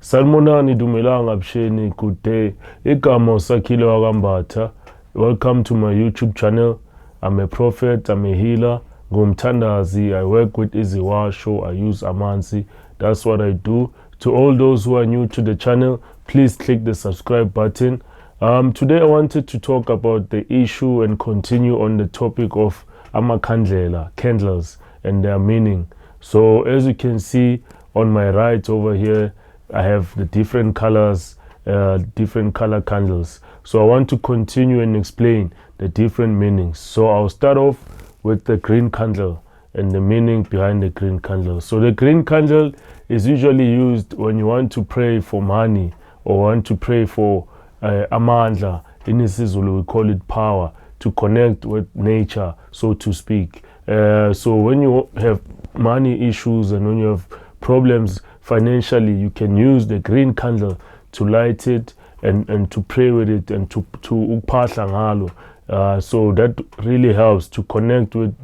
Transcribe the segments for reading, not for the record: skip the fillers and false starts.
Salmonani dumelanga bsheni, good day. Igama Sakhile wakambatha. Welcome to my YouTube channel. I'm a prophet, I'm a healer. Ngumthandazi, I work with iziwasho, I use amanzi. That's what I do. To all those who are new to the channel, please click the subscribe button. Today I wanted to talk about the issue and continue on the topic of amakhandlela, candles, and their meaning. So as you can see on my right over here, I have the different colors, different color candles. So I want to continue and explain the different meanings. So I'll start off with the green candle and the meaning behind the green candle. So the green candle is usually used when you want to pray for money or want to pray for amandla. In isiZulu we call it power, to connect with nature, so to speak. So when you have money issues and when you have problems financially, you can use the green candle to light it and to pray with it and to uphahla ngalo. So that really helps to connect with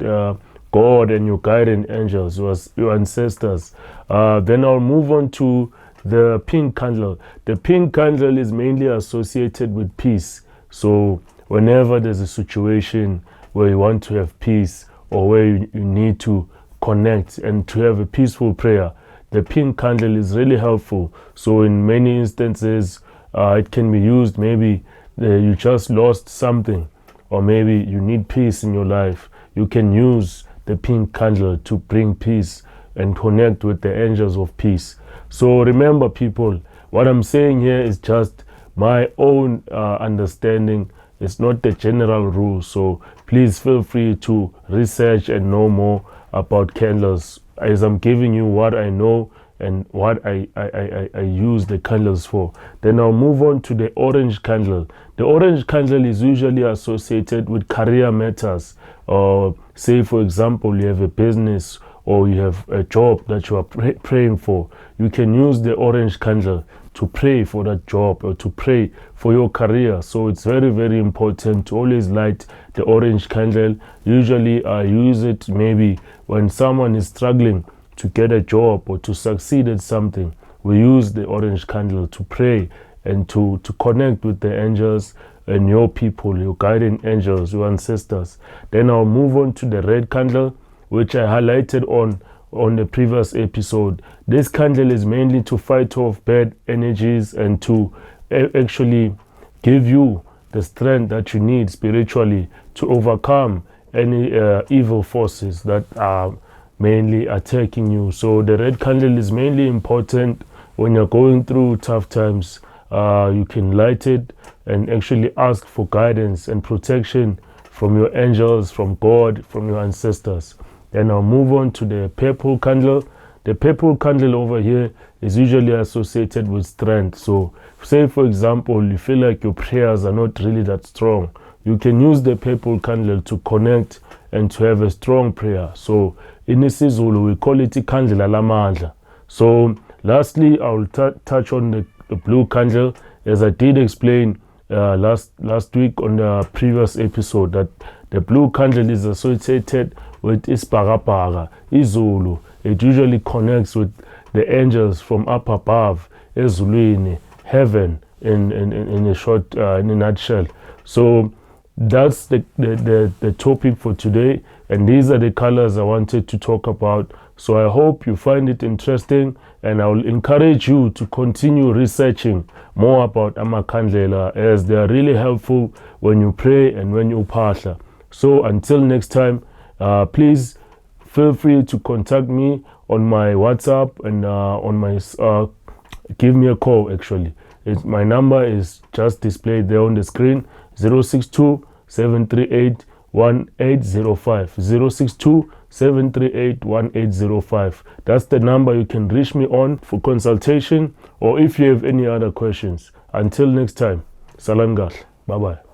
God and your guardian angels, your ancestors. Then I'll move on to the pink candle. The pink candle is mainly associated with peace. So whenever there's a situation where you want to have peace or where you need to connect and to have a peaceful prayer, the pink candle is really helpful. So in many instances, it can be used, maybe you just lost something, or maybe you need peace in your life. You can use the pink candle to bring peace and connect with the angels of peace. So remember, people, what I'm saying here is just my own understanding. It's not the general rule. So please feel free to research and know more about candles, as I'm giving you what I know and what I use the candles for. Then I'll move on to the orange candle. The orange candle is usually associated with career matters. Or say, for example, you have a business or you have a job that you are praying for. You can use the orange candle to pray for that job or to pray for your career. So it's very, very important to always light the orange candle. Usually I use it maybe when someone is struggling to get a job or to succeed at something. We use the orange candle to pray and to connect with the angels and your people, your guardian angels, your ancestors. Then I'll move on to the red candle, which I highlighted on the previous episode. This candle is mainly to fight off bad energies and to actually give you the strength that you need spiritually to overcome any evil forces that are mainly attacking you. So the red candle is mainly important when you're going through tough times. You can light it and actually ask for guidance and protection from your angels, from God, from your ancestors. Then I'll move on to the purple candle. The purple candle over here is usually associated with strength. So say, for example, you feel like your prayers are not really that strong. You can use the purple candle to connect and to have a strong prayer. So in isiZulu, we call it ikhandlela lamandla. So lastly, I will touch on the blue candle, as I did explain last week on the previous episode, that the blue candle is associated with isibhakabhaka, izulu. It usually connects with the angels from up above, ezulwini, heaven, in a short, in a nutshell. So that's the topic for today, and these are the colors I wanted to talk about. So I hope you find it interesting, and I will encourage you to continue researching more about amakhandlela, as they are really helpful when you pray and when you phahla. So until next time, please feel free to contact me on my WhatsApp and on my give me a call. Actually, my number is just displayed there on the screen: 062 738 1805. 062 738 1805. That's the number you can reach me on for consultation, or if you have any other questions. Until next time, salam gal, bye bye.